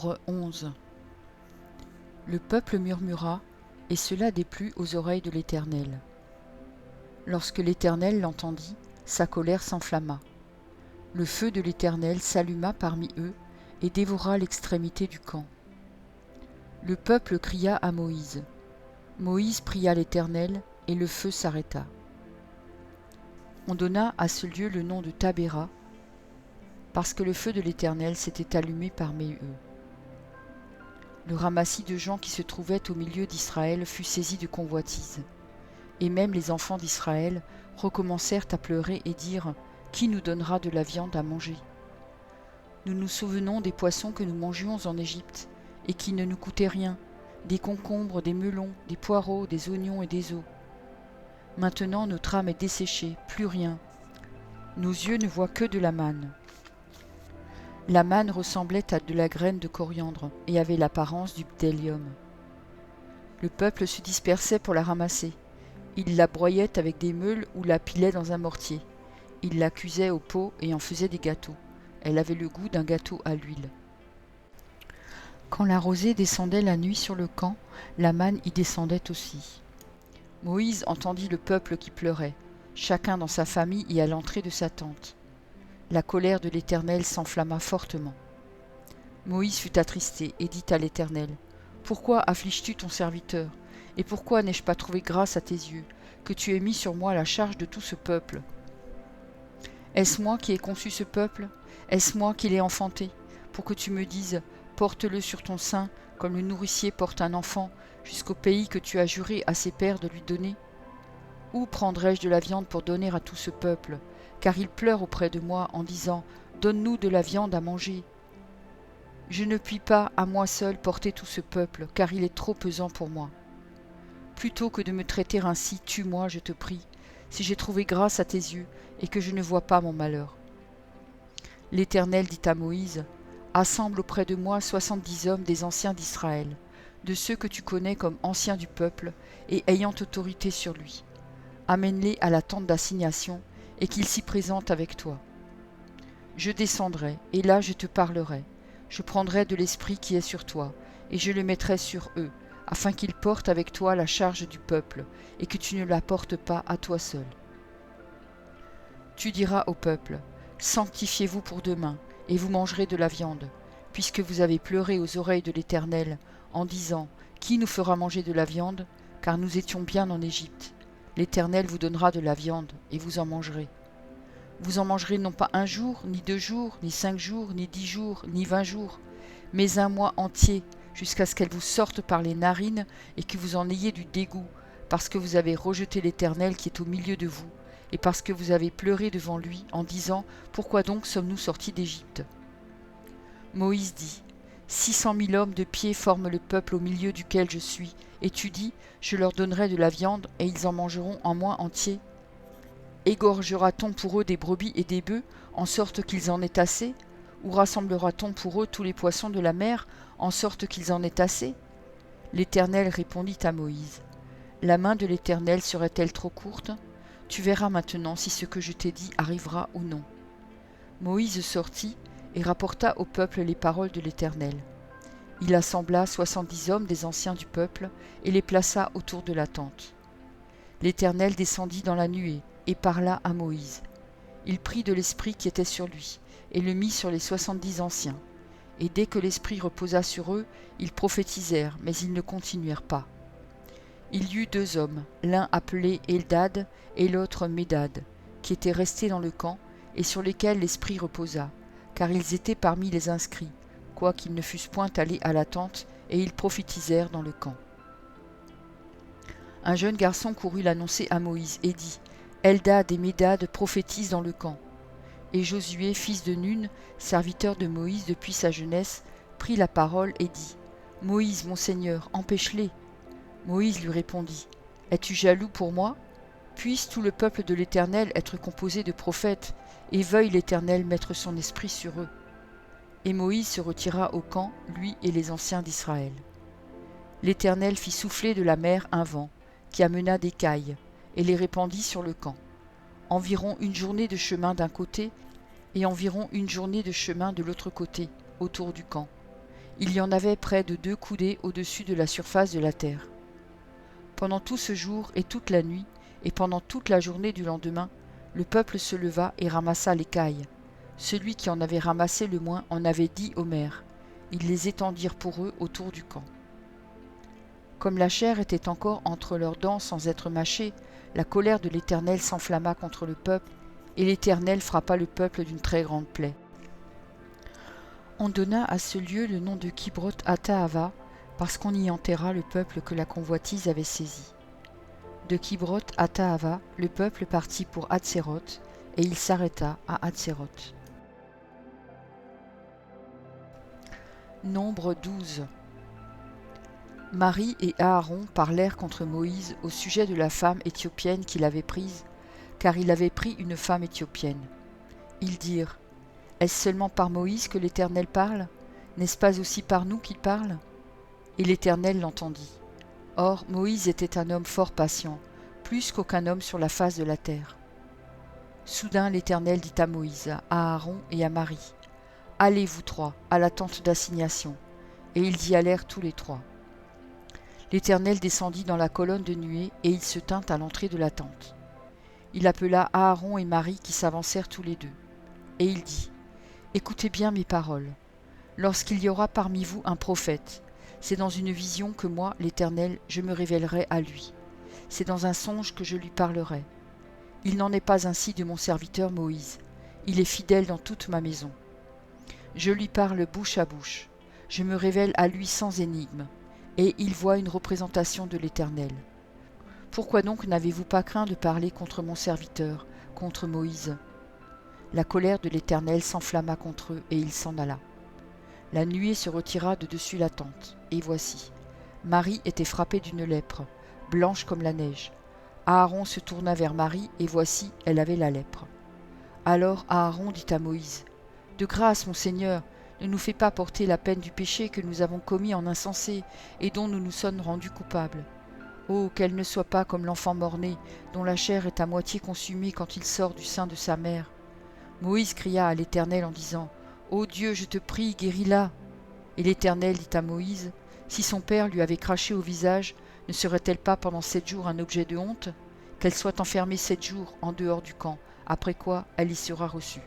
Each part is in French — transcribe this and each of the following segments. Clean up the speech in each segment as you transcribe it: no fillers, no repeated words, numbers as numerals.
Nombre 11. Le peuple murmura, et cela déplut aux oreilles de l'Éternel. Lorsque l'Éternel l'entendit, sa colère s'enflamma. Le feu de l'Éternel s'alluma parmi eux et dévora l'extrémité du camp. Le peuple cria à Moïse. Moïse pria l'Éternel, et le feu s'arrêta. On donna à ce lieu le nom de Tabéra, parce que le feu de l'Éternel s'était allumé parmi eux. Le ramassis de gens qui se trouvaient au milieu d'Israël fut saisi de convoitise. Et même les enfants d'Israël recommencèrent à pleurer et dire « Qui nous donnera de la viande à manger ?» Nous nous souvenons des poissons que nous mangions en Égypte, et qui ne nous coûtaient rien, des concombres, des melons, des poireaux, des oignons et des os. Maintenant notre âme est desséchée, plus rien. Nos yeux ne voient que de la manne. La manne ressemblait à de la graine de coriandre et avait l'apparence du bdellium. Le peuple se dispersait pour la ramasser. Il la broyait avec des meules ou la pilait dans un mortier. Il la cuisait au pot et en faisait des gâteaux. Elle avait le goût d'un gâteau à l'huile. Quand la rosée descendait la nuit sur le camp, la manne y descendait aussi. Moïse entendit le peuple qui pleurait, chacun dans sa famille et à l'entrée de sa tente. La colère de l'Éternel s'enflamma fortement. Moïse fut attristé et dit à l'Éternel, « Pourquoi affliges-tu ton serviteur? Et pourquoi n'ai-je pas trouvé grâce à tes yeux, que tu aies mis sur moi la charge de tout ce peuple? Est-ce moi qui ai conçu ce peuple? Est-ce moi qui l'ai enfanté, pour que tu me dises, porte-le sur ton sein, comme le nourricier porte un enfant, jusqu'au pays que tu as juré à ses pères de lui donner? Où prendrai-je de la viande pour donner à tout ce peuple? Car ils pleurent auprès de moi en disant « Donne-nous de la viande à manger ». Je ne puis pas à moi seul porter tout ce peuple, car il est trop pesant pour moi. Plutôt que de me traiter ainsi, tue-moi, je te prie, si j'ai trouvé grâce à tes yeux et que je ne vois pas mon malheur. L'Éternel dit à Moïse, « Assemble auprès de moi 70 hommes des anciens d'Israël, de ceux que tu connais comme anciens du peuple et ayant autorité sur lui. Amène-les à la tente d'assignation et qu'ils s'y présentent avec toi. Je descendrai, et là je te parlerai. Je prendrai de l'esprit qui est sur toi, et je le mettrai sur eux, afin qu'ils portent avec toi la charge du peuple, et que tu ne la portes pas à toi seul. Tu diras au peuple, sanctifiez-vous pour demain, et vous mangerez de la viande, puisque vous avez pleuré aux oreilles de l'Éternel, en disant, qui nous fera manger de la viande, car nous étions bien en Égypte. L'Éternel vous donnera de la viande, et vous en mangerez. Vous en mangerez non pas 1 jour, ni 2 jours, ni 5 jours, ni 10 jours, ni 20 jours, mais 1 mois entier, jusqu'à ce qu'elle vous sorte par les narines et que vous en ayez du dégoût, parce que vous avez rejeté l'Éternel qui est au milieu de vous, et parce que vous avez pleuré devant lui en disant « Pourquoi donc sommes-nous sortis d'Égypte ?» Moïse dit « 600 000 hommes de pied forment le peuple au milieu duquel je suis, et tu dis « Je leur donnerai de la viande, et ils en mangeront 1 mois entier ?» Égorgera-t-on pour eux des brebis et des bœufs, en sorte qu'ils en aient assez? Ou rassemblera-t-on pour eux tous les poissons de la mer, en sorte qu'ils en aient assez? L'Éternel répondit à Moïse. La main de l'Éternel serait-elle trop courte? Tu verras maintenant si ce que je t'ai dit arrivera ou non. Moïse sortit et rapporta au peuple les paroles de l'Éternel. Il assembla 70 hommes des anciens du peuple et les plaça autour de la tente. L'Éternel descendit dans la nuée et parla à Moïse. Il prit de l'esprit qui était sur lui, et le mit sur les 70 anciens. Et dès que l'esprit reposa sur eux, ils prophétisèrent, mais ils ne continuèrent pas. Il y eut 2 hommes, l'un appelé Eldad et l'autre Médad, qui étaient restés dans le camp, et sur lesquels l'esprit reposa, car ils étaient parmi les inscrits, quoiqu'ils ne fussent point allés à la tente, et ils prophétisèrent dans le camp. Un jeune garçon courut l'annoncer à Moïse, et dit, Eldad et Médad prophétisent dans le camp. Et Josué, fils de Nun, serviteur de Moïse depuis sa jeunesse, prit la parole et dit, « Moïse, mon Seigneur, empêche-les. » Moïse lui répondit, « Es-tu jaloux pour moi? Puisse tout le peuple de l'Éternel être composé de prophètes, et veuille l'Éternel mettre son esprit sur eux. » Et Moïse se retira au camp, lui et les anciens d'Israël. L'Éternel fit souffler de la mer un vent, qui amena des cailles, et les répandit sur le camp. Environ 1 journée de chemin d'un côté, et environ 1 journée de chemin de l'autre côté, autour du camp. Il y en avait près de 2 coudées au-dessus de la surface de la terre. Pendant tout ce jour et toute la nuit, et pendant toute la journée du lendemain, le peuple se leva et ramassa l'écaille. Celui qui en avait ramassé le moins en avait dit aux mères. Ils les étendirent pour eux autour du camp. Comme la chair était encore entre leurs dents sans être mâchée, la colère de l'Éternel s'enflamma contre le peuple, et l'Éternel frappa le peuple d'une très grande plaie. On donna à ce lieu le nom de Kibroth Hattaava, parce qu'on y enterra le peuple que la convoitise avait saisi. De Kibroth Hattaava, le peuple partit pour Hatséroth, et il s'arrêta à Hatséroth. Nombre 12. Marie et Aaron parlèrent contre Moïse au sujet de la femme éthiopienne qu'il avait prise, car il avait pris une femme éthiopienne. Ils dirent : Est-ce seulement par Moïse que l'Éternel parle ? N'est-ce pas aussi par nous qu'il parle ? Et l'Éternel l'entendit. Or, Moïse était un homme fort patient, plus qu'aucun homme sur la face de la terre. Soudain l'Éternel dit à Moïse, à Aaron et à Marie : Allez, vous trois, à la tente d'assignation. Et ils y allèrent tous les trois. L'Éternel descendit dans la colonne de nuée, et il se tint à l'entrée de la tente. Il appela Aaron et Marie qui s'avancèrent tous les deux. Et il dit : Écoutez bien mes paroles. Lorsqu'il y aura parmi vous un prophète, c'est dans une vision que moi, l'Éternel, je me révélerai à lui. C'est dans un songe que je lui parlerai. Il n'en est pas ainsi de mon serviteur Moïse. Il est fidèle dans toute ma maison. Je lui parle bouche à bouche. Je me révèle à lui sans énigme. Et il voit une représentation de l'Éternel. Pourquoi donc n'avez-vous pas craint de parler contre mon serviteur, contre Moïse ? La colère de l'Éternel s'enflamma contre eux, et il s'en alla. La nuée se retira de dessus la tente, et voici, Marie était frappée d'une lèpre, blanche comme la neige. Aaron se tourna vers Marie, et voici, elle avait la lèpre. Alors Aaron dit à Moïse : De grâce, mon Seigneur, ne nous fais pas porter la peine du péché que nous avons commis en insensé, et dont nous nous sommes rendus coupables. Oh, qu'elle ne soit pas comme l'enfant mort-né, dont la chair est à moitié consumée quand il sort du sein de sa mère. Moïse cria à l'Éternel en disant : Ô Dieu, je te prie, guéris-la. Et l'Éternel dit à Moïse : Si son père lui avait craché au visage, ne serait-elle pas pendant 7 jours un objet de honte ? Qu'elle soit enfermée 7 jours en dehors du camp, après quoi elle y sera reçue.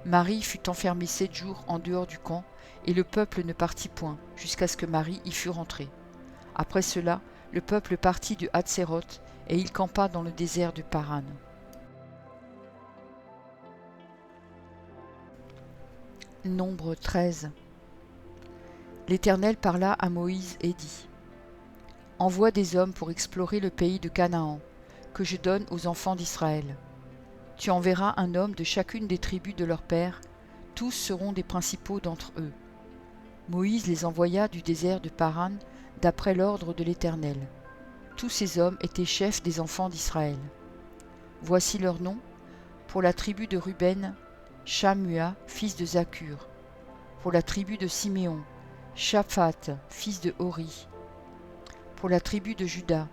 Marie fut enfermée 7 jours en dehors du camp, et le peuple ne partit point, jusqu'à ce que Marie y fût rentrée. Après cela, le peuple partit de Hatséroth, et il campa dans le désert de Paran. Nombre 13. L'Éternel parla à Moïse et dit : Envoie des hommes pour explorer le pays de Canaan, que je donne aux enfants d'Israël. Tu enverras un homme de chacune des tribus de leur père, tous seront des principaux d'entre eux. Moïse les envoya du désert de Paran d'après l'ordre de l'Éternel. Tous ces hommes étaient chefs des enfants d'Israël. Voici leurs noms. Pour la tribu de Ruben, Shammua, fils de Zakur. Pour la tribu de Siméon, Shaphat, fils de Hori. Pour la tribu de Juda,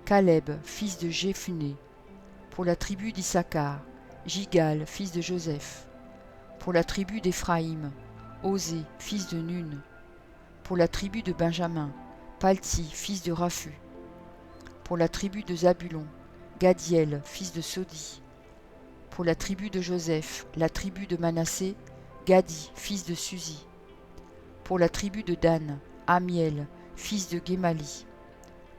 Caleb, fils de Jéphuné. Pour la tribu d'Issachar, Jigal, fils de Joseph. Pour la tribu d'Éphraïm, Osée, fils de Nun. Pour la tribu de Benjamin, Palti, fils de Raphu. Pour la tribu de Zabulon, Gadiel, fils de Sodi. Pour la tribu de Joseph, la tribu de Manassé, Gadi, fils de Suzi. Pour la tribu de Dan, Amiel, fils de Guémali.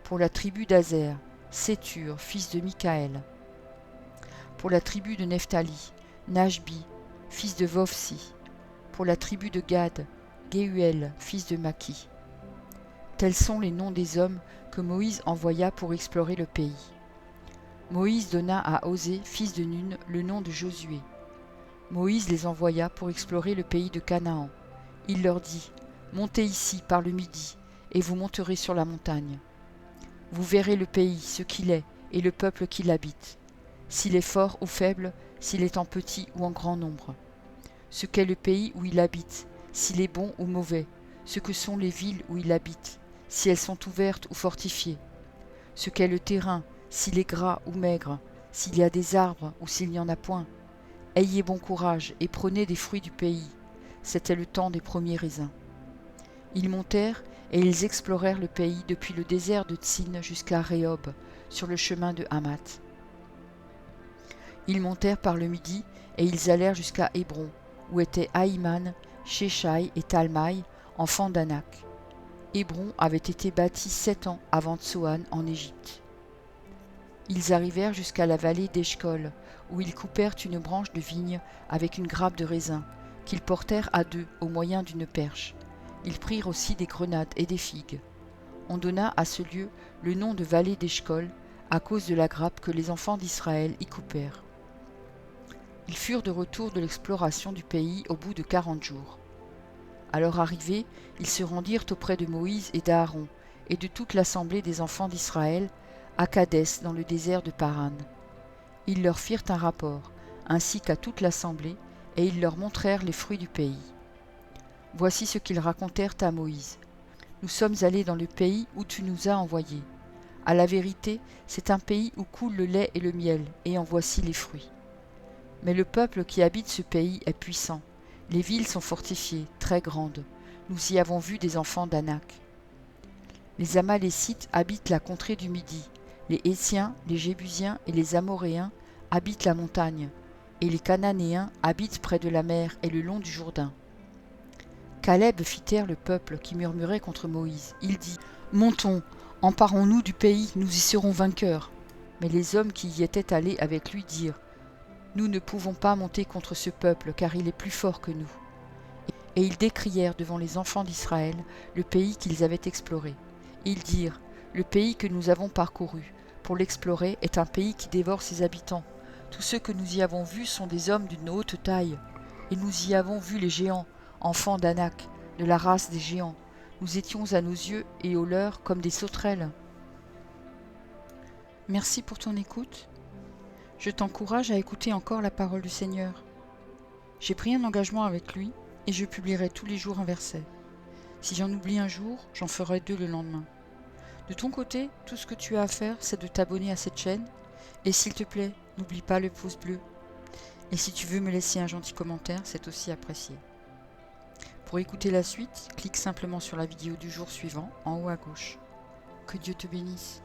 Pour la tribu d'Azer, Sétur, fils de Michaël. Pour la tribu de Nephtali, Najbi, fils de Vofsi. Pour la tribu de Gad, Géuel, fils de Maki. Tels sont les noms des hommes que Moïse envoya pour explorer le pays. Moïse donna à Osée, fils de Nun, le nom de Josué. Moïse les envoya pour explorer le pays de Canaan. Il leur dit : Montez ici par le midi, et vous monterez sur la montagne. Vous verrez le pays, ce qu'il est, et le peuple qui l'habite, s'il est fort ou faible, s'il est en petit ou en grand nombre. Ce qu'est le pays où il habite, s'il est bon ou mauvais, ce que sont les villes où il habite, si elles sont ouvertes ou fortifiées. Ce qu'est le terrain, s'il est gras ou maigre, s'il y a des arbres ou s'il n'y en a point. Ayez bon courage et prenez des fruits du pays. C'était le temps des premiers raisins. Ils montèrent et ils explorèrent le pays depuis le désert de Tsin jusqu'à Rehob, sur le chemin de Hamath. Ils montèrent par le midi et ils allèrent jusqu'à Hébron, où étaient Ahiman, Sheshai et Talmaï, enfants d'Anak. Hébron avait été bâti 7 ans avant Tsoan en Égypte. Ils arrivèrent jusqu'à la vallée d'Eshcol, où ils coupèrent une branche de vigne avec une grappe de raisin, qu'ils portèrent à 2 au moyen d'une perche. Ils prirent aussi des grenades et des figues. On donna à ce lieu le nom de vallée d'Eshcol, à cause de la grappe que les enfants d'Israël y coupèrent. Ils furent de retour de l'exploration du pays au bout de 40 jours. À leur arrivée, ils se rendirent auprès de Moïse et d'Aaron, et de toute l'assemblée des enfants d'Israël, à Kadès dans le désert de Paran. Ils leur firent un rapport, ainsi qu'à toute l'assemblée, et ils leur montrèrent les fruits du pays. Voici ce qu'ils racontèrent à Moïse. Nous sommes allés dans le pays où tu nous as envoyés. À la vérité, c'est un pays où coule le lait et le miel, et en voici les fruits. Mais le peuple qui habite ce pays est puissant. Les villes sont fortifiées, très grandes. Nous y avons vu des enfants d'Anak. Les Amalécites habitent la contrée du Midi. Les Hétiens, les Jébusiens et les Amoréens habitent la montagne. Et les Cananéens habitent près de la mer et le long du Jourdain. Caleb fit taire le peuple qui murmurait contre Moïse. Il dit : « Montons, emparons-nous du pays, nous y serons vainqueurs. » Mais les hommes qui y étaient allés avec lui dirent : « Nous ne pouvons pas monter contre ce peuple, car il est plus fort que nous. » Et ils décrièrent devant les enfants d'Israël le pays qu'ils avaient exploré. Ils dirent : « Le pays que nous avons parcouru, pour l'explorer, est un pays qui dévore ses habitants. Tous ceux que nous y avons vus sont des hommes d'une haute taille. Et nous y avons vu les géants, enfants d'Anak, de la race des géants. Nous étions à nos yeux et aux leurs comme des sauterelles. » Merci pour ton écoute. Je t'encourage à écouter encore la parole du Seigneur. J'ai pris un engagement avec lui et je publierai tous les jours un verset. Si j'en oublie un jour, j'en ferai 2 le lendemain. De ton côté, tout ce que tu as à faire, c'est de t'abonner à cette chaîne. Et s'il te plaît, n'oublie pas le pouce bleu. Et si tu veux me laisser un gentil commentaire, c'est aussi apprécié. Pour écouter la suite, clique simplement sur la vidéo du jour suivant, en haut à gauche. Que Dieu te bénisse.